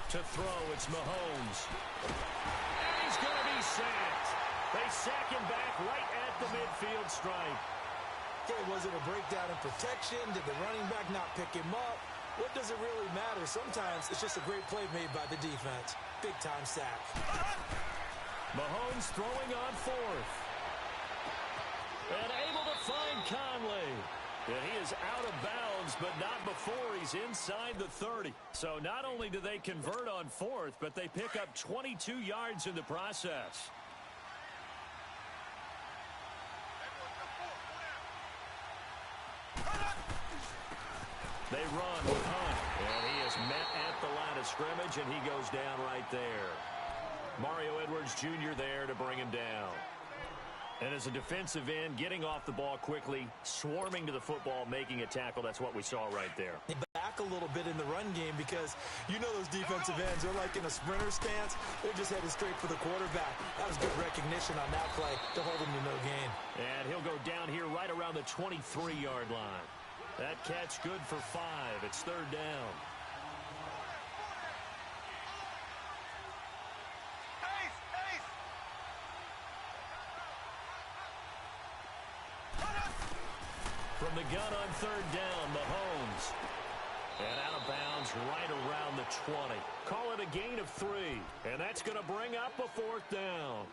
To throw, it's Mahomes. And he's going to be sacked. They sack him back right at the midfield stripe. Okay, was it a breakdown in protection? Did the running back not pick him up? What does it really matter? Sometimes it's just a great play made by the defense. Big-time sack. Mahomes throwing on fourth. And able to find Conley. And he is out of bounds, but not before he's inside the 30. So not only do they convert on fourth, but they pick up 22 yards in the process. They run with Hunt, and he is met at the line of scrimmage, and he goes down right there. Mario Edwards Jr. there to bring him down. And as a defensive end, getting off the ball quickly, swarming to the football, making a tackle, that's what we saw right there. Back a little bit in the run game because you know those defensive ends, they're like in a sprinter stance. They're just headed straight for the quarterback. That was good recognition on that play to hold him to no gain. And he'll go down here right around the 23-yard line. That catch good for 5. It's third down. From the gun on third down, Mahomes. And out of bounds right around the 20. Call it a gain of 3. And that's going to bring up a fourth down.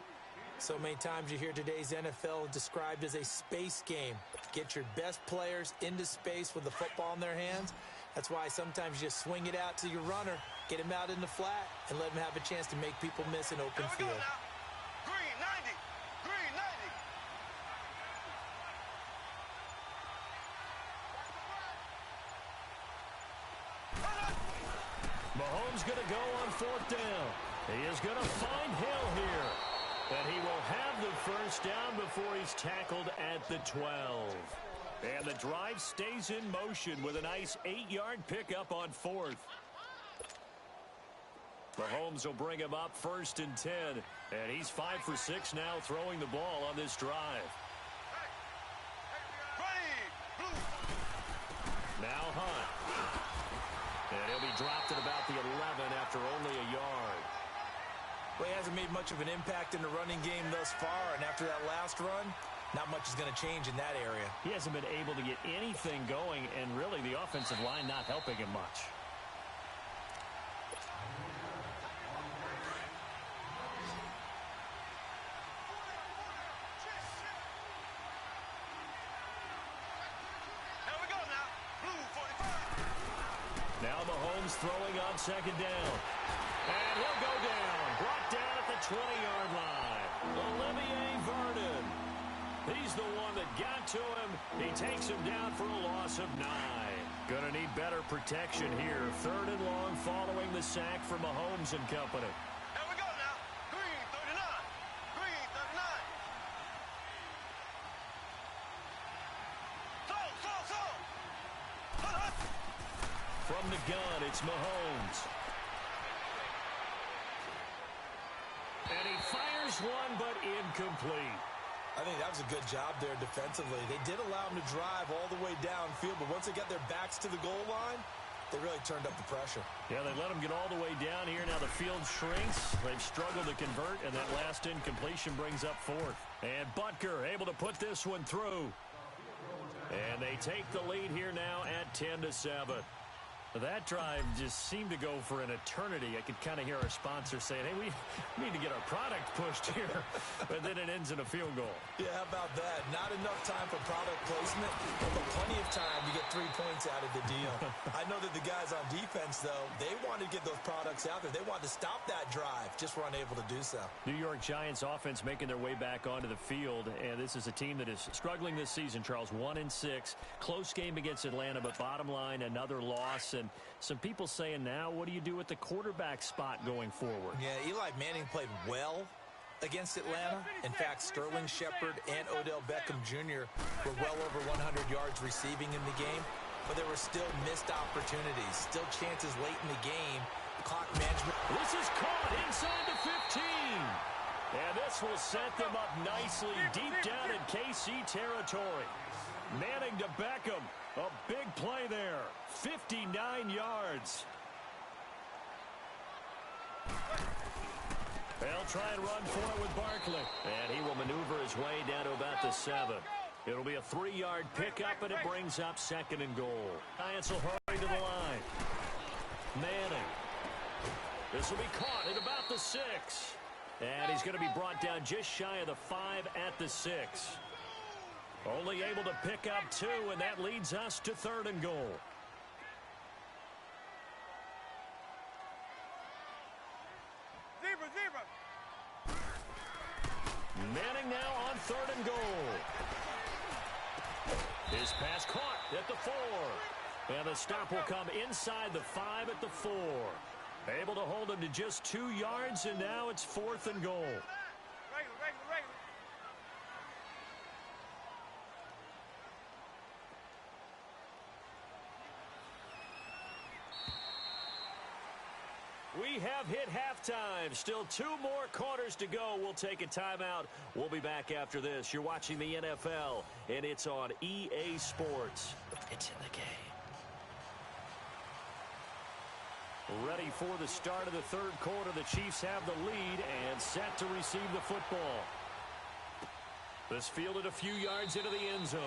So many times you hear today's NFL described as a space game. Get your best players into space with the football in their hands. That's why sometimes you just swing it out to your runner, get him out in the flat, and let him have a chance to make people miss an open field. Green 90. Green 90. Mahomes going to go on fourth down. He is going to find Hill here. And he will have the first down before he's tackled at the 12. And the drive stays in motion with a nice 8-yard pickup on fourth. Mahomes will bring him up first and 10. And he's 5 for 6 now throwing the ball on this drive. Now Hunt. And he'll be dropped at about the 11 after only a yard. Well, he hasn't made much of an impact in the running game thus far, and after that last run, not much is going to change in that area. He hasn't been able to get anything going, and really the offensive line not helping him much. Here we go now. Blue 45. Now Mahomes throwing on second down. And he'll go down. Brought down at the 20-yard line. Olivier Vernon. He's the one that got to him. He takes him down for a loss of 9. Gonna need better protection here. Third and long following the sack for Mahomes and company. Here we go now. Green 39. Green 39. From the gun, it's Mahomes. And he fires one, but incomplete. I think that was a good job there defensively. They did allow him to drive all the way downfield, but once they got their backs to the goal line, they really turned up the pressure. Yeah, they let him get all the way down here. Now the field shrinks. They've struggled to convert, and that last incompletion brings up fourth. And Butker able to put this one through. And they take the lead here now at 10-7. That drive just seemed to go for an eternity. I could kind of hear our sponsor saying, hey, we need to get our product pushed here. But then it ends in a field goal. Yeah, how about that? Not enough time for product placement, but plenty of time to get 3 points out of the deal. I know that the guys on defense, though, they wanted to get those products out there. They wanted to stop that drive, just were unable to do so. New York Giants offense making their way back onto the field, and this is a team that is struggling this season, Charles, 1-6. Close game against Atlanta, but bottom line, another loss. And some people saying now, what do you do with the quarterback spot going forward? Yeah, Eli Manning played well against Atlanta. In fact, Sterling Shepard and Odell Beckham Jr. were well over 100 yards receiving in the game, but there were still missed opportunities, still chances late in the game. Clock management. This is caught inside the 15. And this will set them up nicely deep down in KC territory. Manning to Beckham. A big play there. 59 yards. They'll try and run for it with Barkley. And he will maneuver his way down to about the 7. It'll be a 3-yard pickup, and it brings up 2nd and goal. Giants will hurry to the line. Manning. This will be caught at about the 6. And he's going to be brought down just shy of the 5 at the 6. Only able to pick up 2, and that leads us to 3rd and goal. Manning now on 3rd and goal. His pass caught at the 4. And the stop will come inside the 5 at the 4. Able to hold him to just 2 yards, and now it's 4th and goal. We have hit halftime. Still 2 more quarters to go. We'll take a timeout. We'll be back after this. You're watching the NFL, and it's on EA Sports. It's in the game. Ready for the start of the 3rd quarter. The Chiefs have the lead and set to receive the football. This fielded a few yards into the end zone.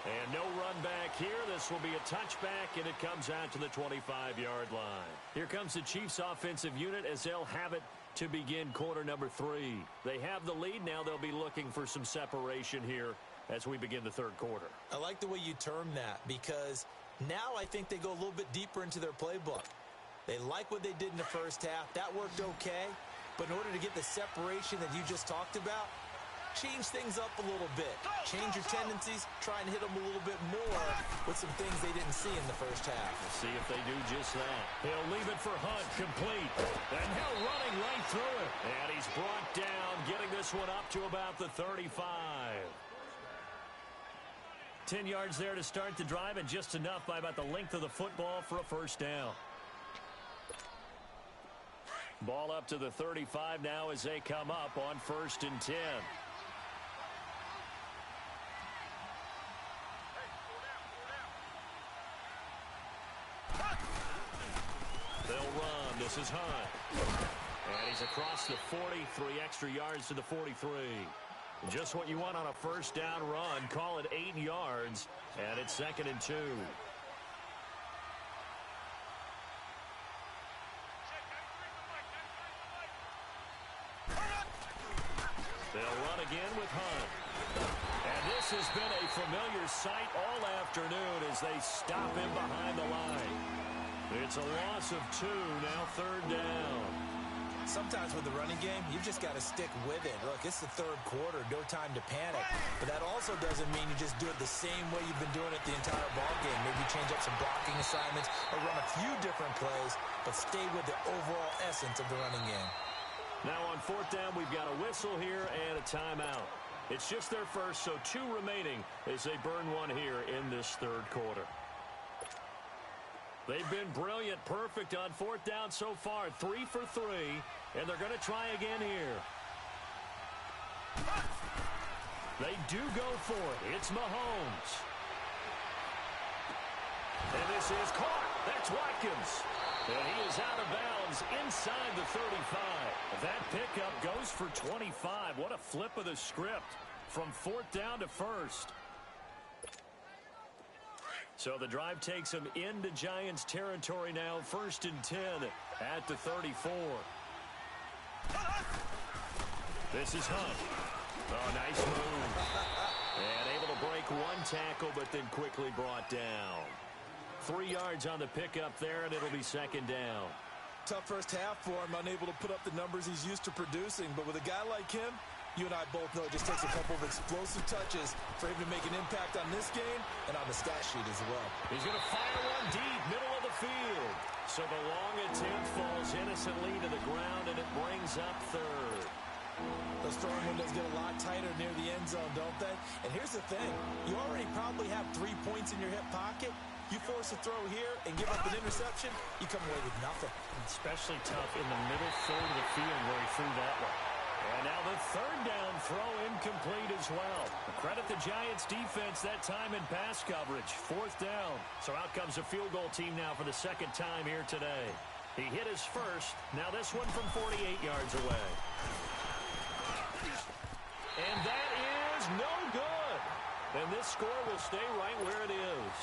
And no run back here. This will be a touchback, and it comes out to the 25-yard line. Here comes the Chiefs offensive unit as they'll have it to begin quarter number 3. They have the lead. Now they'll be looking for some separation here as we begin the 3rd quarter. I like the way you term that, because now I think they go a little bit deeper into their playbook. They like what they did in the first half. That worked okay. But in order to get the separation that you just talked about, change things up a little bit. Change your tendencies. Try and hit them a little bit more with some things they didn't see in the first half. We'll see if they do just that. He'll leave it for Hunt, complete. And now running right through it. And he's brought down, getting this one up to about the 35. 10 yards there to start the drive, and just enough by about the length of the football for a first down. Ball up to the 35 now as they come up on 1st and 10. They'll run. This is Hunt. And he's across the 40, 3 extra yards to the 43. Just what you want on a first down run. Call it 8 yards, and it's 2nd and 2. They'll run again with Hunt. And this has been a familiar sight all afternoon as they stop him behind the line. It's a loss of 2, now 3rd down. Sometimes with the running game, you've just got to stick with it. Look, it's the 3rd quarter, no time to panic. But that also doesn't mean you just do it the same way you've been doing it the entire ball game. Maybe change up some blocking assignments or run a few different plays, but stay with the overall essence of the running game. Now on 4th down, we've got a whistle here and a timeout. It's just their first, so 2 remaining as they burn one here in this 3rd quarter. They've been brilliant, perfect on 4th down so far, 3 for 3, and they're going to try again here. They do go for it. It's Mahomes. And this is caught. That's Watkins. And he is out of bounds inside the 35. That pickup goes for 25. What a flip of the script from 4th down to 1st. So the drive takes them into Giants territory now. 1st and 10 at the 34. This is Hunt. Oh, nice move. And able to break one tackle, but then quickly brought down. 3 yards on the pickup there, and it'll be 2nd down. Tough first half for him, unable to put up the numbers he's used to producing. But with a guy like him, you and I both know it just takes a couple of explosive touches for him to make an impact on this game and on the stat sheet as well. He's going to fire one deep, middle of the field. So the long attempt falls innocently to the ground, and it brings up 3rd. Those throwing windows get a lot tighter near the end zone, don't they? And here's the thing. You already probably have 3 points in your hip pocket. You force a throw here and give up an interception, you come away with nothing. Especially tough in the middle third of the field where he threw that one. And now the 3rd down throw incomplete as well. Credit the Giants defense that time in pass coverage. 4th down. So out comes the field goal team now for the 2nd time here today. He hit his first. Now this one from 48 yards away. And that is no good. And this score will stay right where it is.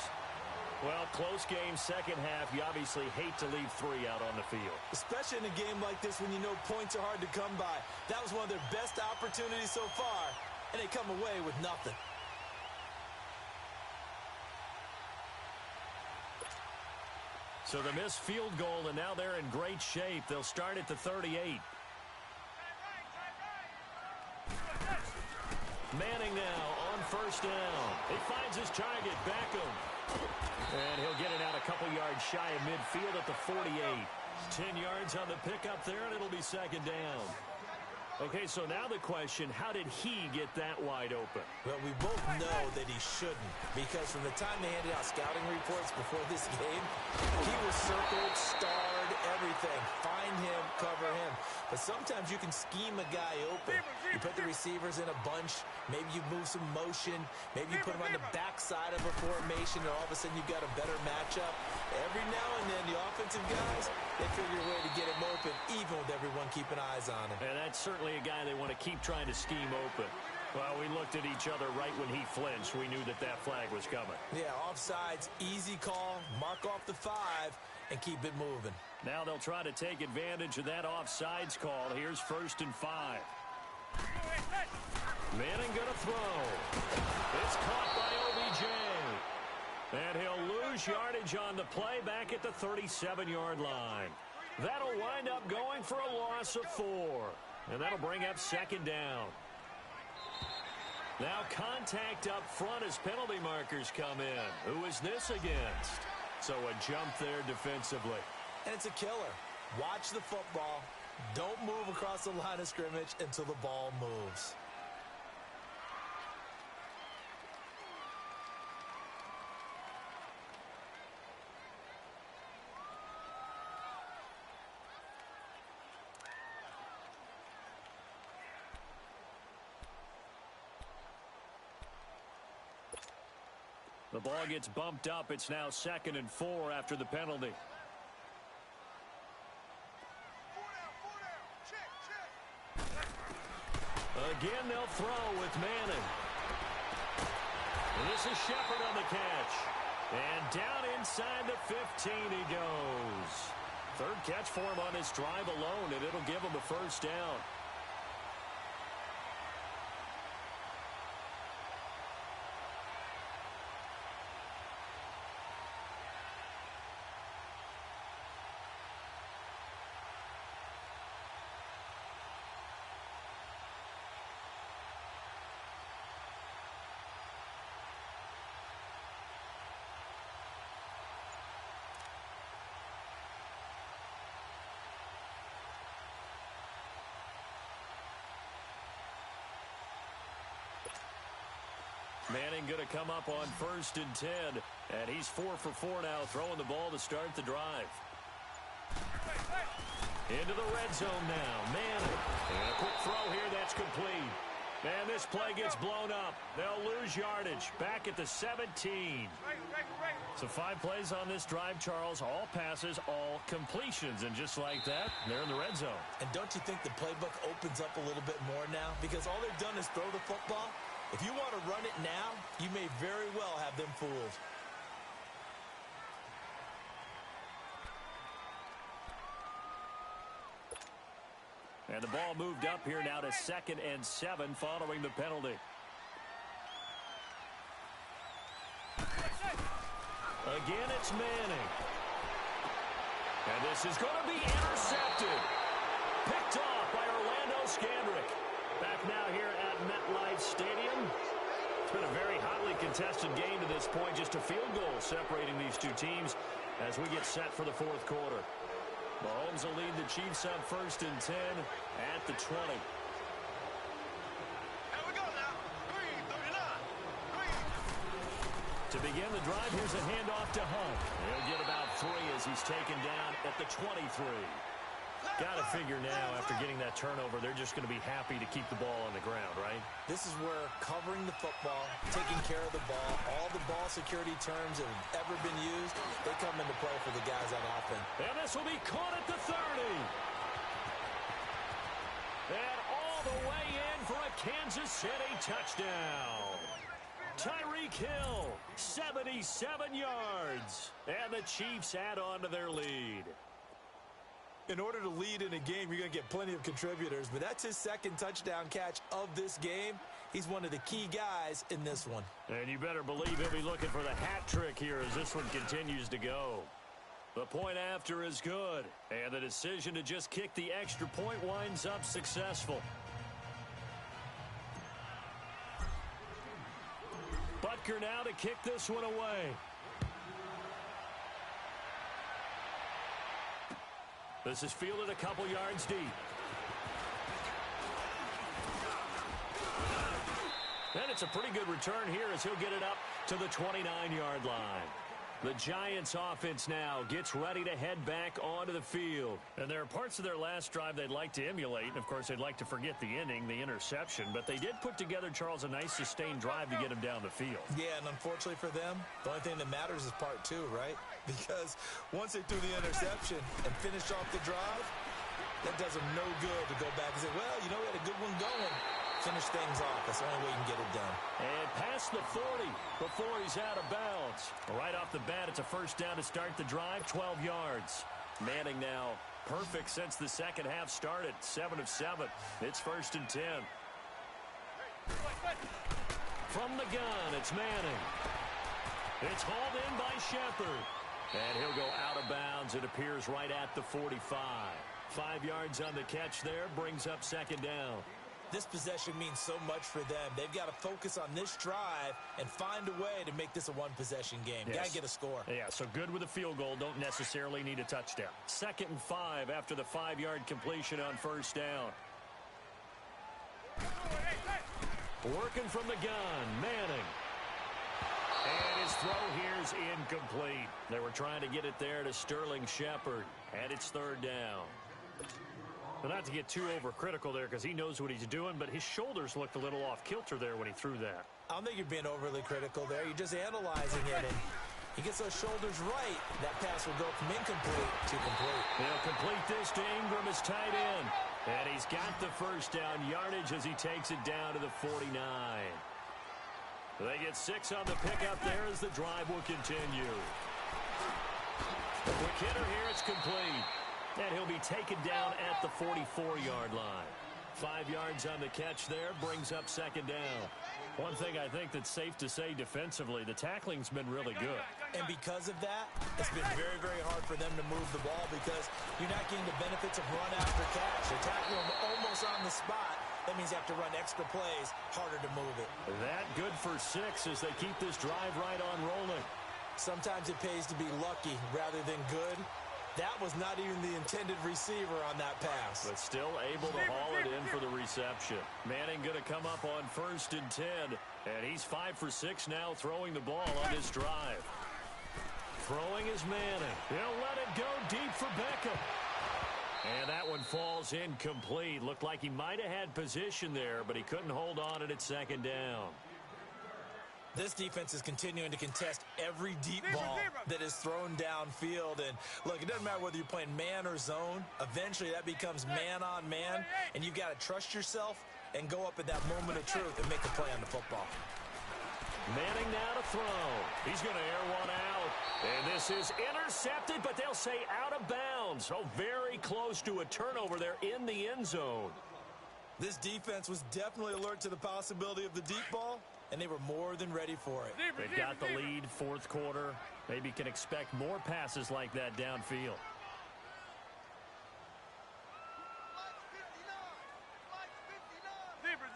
Well, close game, second half. You obviously hate to leave 3 out on the field. Especially in a game like this when you know points are hard to come by. That was one of their best opportunities so far, and they come away with nothing. So the missed field goal, and now they're in great shape. They'll start at the 38. Manning now on first down. He finds his target, Beckham. And he'll get it out a couple yards shy of midfield at the 48. 10 yards on the pickup there, and it'll be second down. Okay, so now the question, how did he get that wide open? Well, we both know that he shouldn't, because from the time they handed out scouting reports before this game, he was circled, starred, everything. Find him, cover him. But sometimes you can scheme a guy open. You put the receivers in a bunch. Maybe you move some motion. Maybe you put them on the backside of a formation, and all of a sudden you've got a better matchup. Every now and then, the offensive guys, they figure a way to get him open, even with everyone keeping eyes on him. And that's certainly a guy they want to keep trying to scheme open. Well, we looked at each other right when he flinched. We knew that that flag was coming. Yeah, offsides, easy call, mark off the 5, and keep it moving. Now they'll try to take advantage of that offsides call. Here's 1st and 5. Manning going to throw. It's caught by OBJ. And he'll lose yardage on the play back at the 37-yard line. That'll wind up going for a loss of 4. And that'll bring up second down. Now contact up front as penalty markers come in. Who is this against? So a jump there defensively. And it's a killer. Watch the football. Don't move across the line of scrimmage until the ball moves. The ball gets bumped up. It's now 2nd and 4 after the penalty. Again, they'll throw with Manning. And this is Shepard on the catch. And down inside the 15 he goes. 3rd catch for him on this drive alone, and it'll give him the first down. Manning going to come up on 1st and 10. And he's 4 for 4 now, throwing the ball to start the drive. Into the red zone now. Manning. And a quick throw here that's complete. And this play gets blown up. They'll lose yardage. Back at the 17. So 5 plays on this drive, Charles. All passes, all completions. And just like that, they're in the red zone. And don't you think the playbook opens up a little bit more now? Because all they've done is throw the football. If you want to run it now, you may very well have them fooled. And the ball moved up here now to 2nd and 7 following the penalty. Again, it's Manning. And this is going to be intercepted. Picked off by Orlando Scandrick. Back now here at MetLife Stadium. It's been a very hotly contested game to this point. Just a field goal separating these two teams as we get set for the 4th quarter. Mahomes will lead the Chiefs up 1st and 10 at the 20. Here we go now. Green, 39. Green. To begin the drive, here's a handoff to Hunt. He'll get about 3 as he's taken down at the 23. Got to figure now, after getting that turnover, they're just going to be happy to keep the ball on the ground, right? This is where covering the football, taking care of the ball, all the ball security terms that have ever been used, they come into play for the guys on offense. And this will be caught at the 30. And all the way in for a Kansas City touchdown. Tyreek Hill, 77 yards. And the Chiefs add on to their lead. In order to lead in a game, you're going to get plenty of contributors, but that's his second touchdown catch of this game. He's one of the key guys in this one. And you better believe he'll be looking for the hat trick here as this one continues to go. The point after is good, and the decision to just kick the extra point winds up successful. Butker now to kick this one away. This is fielded a couple yards deep. And it's a pretty good return here as he'll get it up to the 29-yard line. The Giants offense now gets ready to head back onto the field. And there are parts of their last drive they'd like to emulate. And, of course, they'd like to forget the inning, the interception. But they did put together, Charles, a nice sustained drive to get him down the field. Yeah, and unfortunately for them, the only thing that matters is part two, right? Because once they threw the interception and finished off the drive, that does them no good to go back and say, well, you know, we had a good one going. Finish things off. That's the only way you can get it done. And past the 40 before he's out of bounds. Right off the bat, it's a first down to start the drive, 12 yards. Manning now perfect since the second half started, 7 of 7. It's 1st and 10. From the gun, it's Manning. It's hauled in by Shepard. And he'll go out of bounds. It appears right at the 45. 5 yards on the catch there, brings up second down. This possession means so much for them. They've got to focus on this drive and find a way to make this a one-possession game. Yes. Got to get a score. Yeah, so good with a field goal. Don't necessarily need a touchdown. 2nd and 5 after the 5-yard completion on first down. Working from the gun, Manning. And his throw here's incomplete. They were trying to get it there to Sterling Shepard. And it's 3rd down. Well, not to get too overcritical there because he knows what he's doing, but his shoulders looked a little off kilter there when he threw that. I don't think you're being overly critical there. You're just analyzing it, and he gets those shoulders right. That pass will go from incomplete to complete. He'll complete this to Ingram as tight end. And he's got the first down yardage as he takes it down to the 49. They get 6 on the pickup there as the drive will continue. The quick hitter here, it's complete. And he'll be taken down at the 44-yard line. 5 yards on the catch there, brings up second down. One thing I think that's safe to say defensively, the tackling's been really good. And because of that, it's been very, very hard for them to move the ball because you're not getting the benefits of run after catch. They're tackling them almost on the spot. That means you have to run extra plays, harder to move it. That good for 6 as they keep this drive right on rolling. Sometimes it pays to be lucky rather than good. That was not even the intended receiver on that pass. But still able to haul it in for the reception. Manning going to come up on 1st and 10. And he's 5 for 6 now throwing the ball on this drive. Throwing is Manning. He'll let it go deep for Beckham. And that one falls incomplete. Looked like he might have had position there, but he couldn't hold on it at second down. This defense is continuing to contest every deep ball that is thrown downfield. And, look, it doesn't matter whether you're playing man or zone. Eventually, that becomes man-on-man, and you've got to trust yourself and go up at that moment of truth and make a play on the football. Manning now to throw. He's going to air one out. And this is intercepted, but they'll say out of bounds. Oh, very close to a turnover there in the end zone. This defense was definitely alert to the possibility of the deep ball, and they were more than ready for it. They've got the lead, 4th quarter. Maybe can expect more passes like that downfield. Zebra.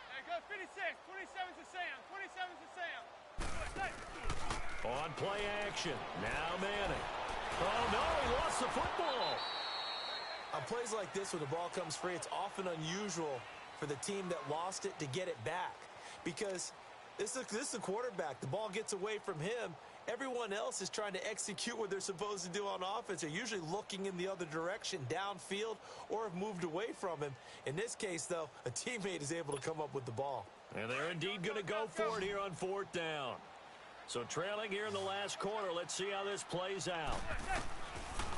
There goes 56. 27's to Sam. 27's to Sam. On play action. Now Manning. Oh, no, he lost the football. On plays like this where the ball comes free, it's often unusual for the team that lost it to get it back because this is the quarterback. The ball gets away from him, Everyone else is trying to execute what they're supposed to do on offense. They're usually looking in the other direction, downfield, or have moved away from him. In this case, though, a teammate is able to come up with the ball. And they're indeed going to go for it here on 4th down. So trailing here in the last quarter. Let's see how this plays out.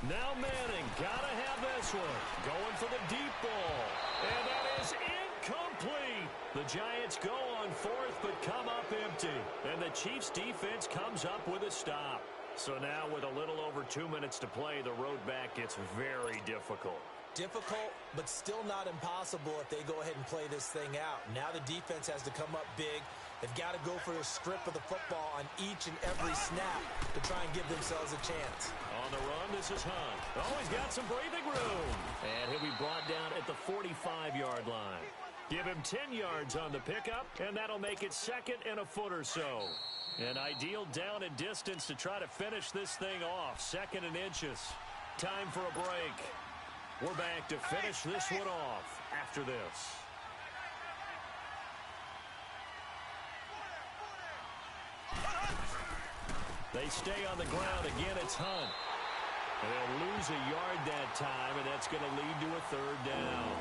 Now Manning, got to have this one. Going for the deep ball. And that is incomplete. The Giants go on 4th, but come up empty. And the Chiefs' defense comes up with a stop. So now with a little over 2 minutes to play, the road back gets very difficult. Difficult, but still not impossible if they go ahead and play this thing out. Now the defense has to come up big. They've got to go for a strip of the football on each and every snap to try and give themselves a chance. On the run, this is Hunt. Oh, he's got some breathing room. And he'll be brought down at the 45-yard line. Give him 10 yards on the pickup, and that'll make it 2nd and a foot or so. An ideal down and distance to try to finish this thing off. 2nd and inches. Time for a break. We're back to finish this one off after this. They stay on the ground. Again, it's Hunt. And they'll lose a yard that time, and that's going to lead to a 3rd down.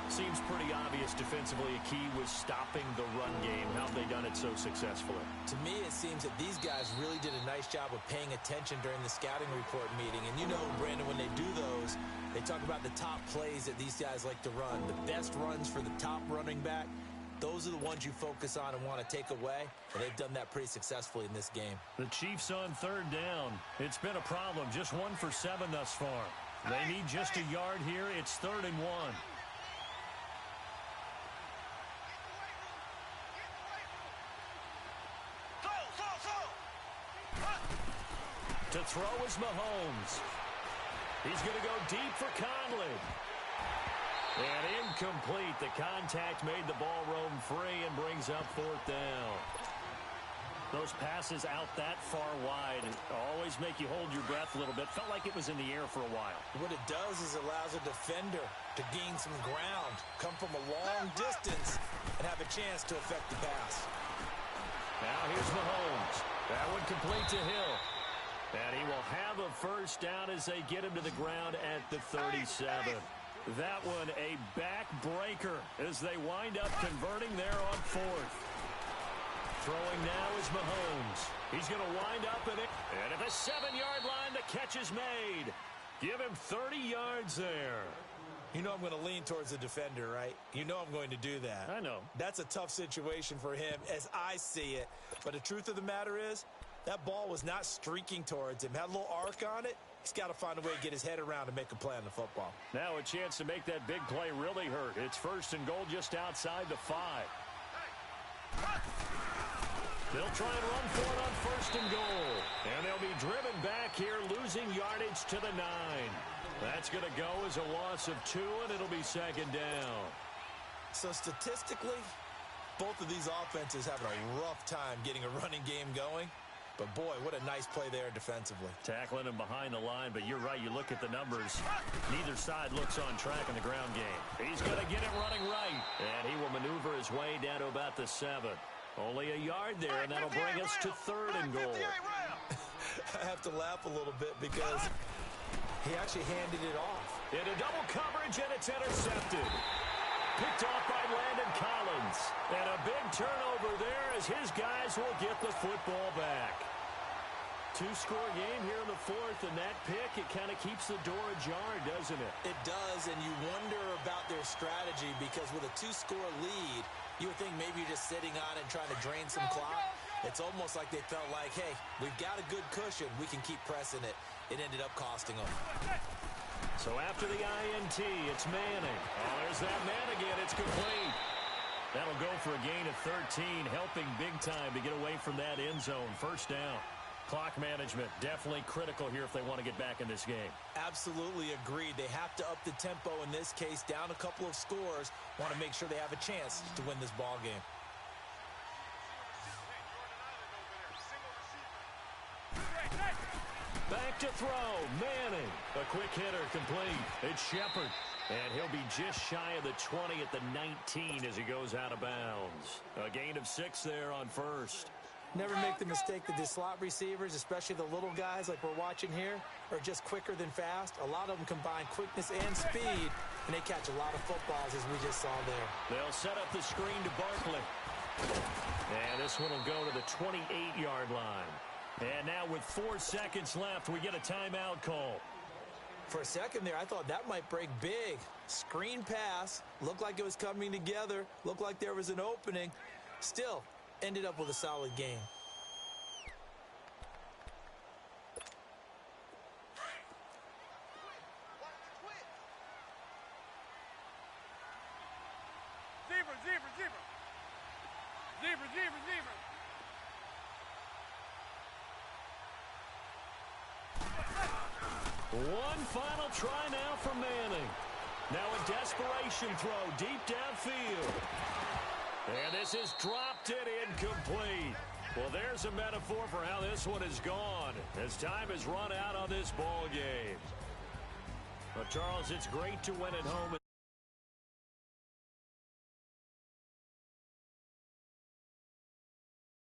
Seems pretty obvious defensively a key was stopping the run game. How have they done it so successfully? To me, it seems that these guys really did a nice job of paying attention during the scouting report meeting. And you know, Brandon, when they do those, they talk about the top plays that these guys like to run. The best runs for the top running back, those are the ones you focus on and want to take away. And they've done that pretty successfully in this game. The Chiefs on 3rd down. It's been a problem. Just 1 for 7 thus far. They need just a yard here. It's 3rd and 1. To throw is Mahomes. He's going to go deep for Conley. And incomplete. The contact made the ball roam free and brings up 4th down. Those passes out that far wide always make you hold your breath a little bit. Felt like it was in the air for a while. What it does is it allows a defender to gain some ground, come from a long distance, and have a chance to affect the pass. Now here's Mahomes. That one complete to Hill. And he will have a 1st down as they get him to the ground at the 37. That one a backbreaker as they wind up converting there on 4th. Throwing now is Mahomes. He's going to wind up in it. And at the 7-yard line, the catch is made. Give him 30 yards there. You know I'm going to lean towards the defender, right? You know I'm going to do that. I know. That's a tough situation for him as I see it. But the truth of the matter is, that ball was not streaking towards him. Had a little arc on it. He's got to find a way to get his head around and make a play on the football. Now a chance to make that big play really hurt. It's 1st and goal just outside the 5. They'll try and run for it on 1st and goal. And they'll be driven back here, losing yardage to the 9. That's going to go as a loss of 2, and it'll be 2nd down. So statistically, both of these offenses having a rough time getting a running game going. But, boy, what a nice play there defensively. Tackling him behind the line, but you're right. You look at the numbers. Neither side looks on track in the ground game. He's going to get it running right. And he will maneuver his way down to about the 7. Only a yard there, and that'll bring us to 3rd and goal. I have to laugh a little bit because he actually handed it off. Into double coverage, and it's intercepted. Picked off by Landon Collins. And a big turnover there as his guys will get the football back. 2-score game here in the 4th, and that pick, it kind of keeps the door ajar, doesn't it? It does, and you wonder about their strategy because with a 2-score lead, you would think maybe you're just sitting on it and trying to drain some clock. It's almost like they felt like, hey, we've got a good cushion. We can keep pressing it. It ended up costing them. So after the INT, it's Manning. Oh, there's that man again. It's complete. That'll go for a gain of 13, helping big time to get away from that end zone. 1st down. Clock management, definitely critical here if they want to get back in this game. Absolutely agreed. They have to up the tempo in this case, down a couple of scores. Want to make sure they have a chance to win this ball game. Back to throw, Manning. A quick hitter, complete. It's Shepard. And he'll be just shy of the 20 at the 19 as he goes out of bounds. A gain of 6 there on 1st. Never make the mistake that the slot receivers, especially the little guys like we're watching here, are just quicker than fast. A lot of them combine quickness and speed, and they catch a lot of footballs, as we just saw there. They'll set up the screen to Barkley. And this one will go to the 28-yard line. And now with 4 seconds left, we get a timeout call. For a second there, I thought that might break big. Screen pass, looked like it was coming together, looked like there was an opening. Still, ended up with a solid game. Zebra, zebra, zebra. Zebra, zebra, zebra. One final try now for Manning. Now a desperation throw deep downfield. And this is dropped it incomplete. Well, there's a metaphor for how this one is gone as time has run out on this ball game. Well, Charles, it's great to win at home.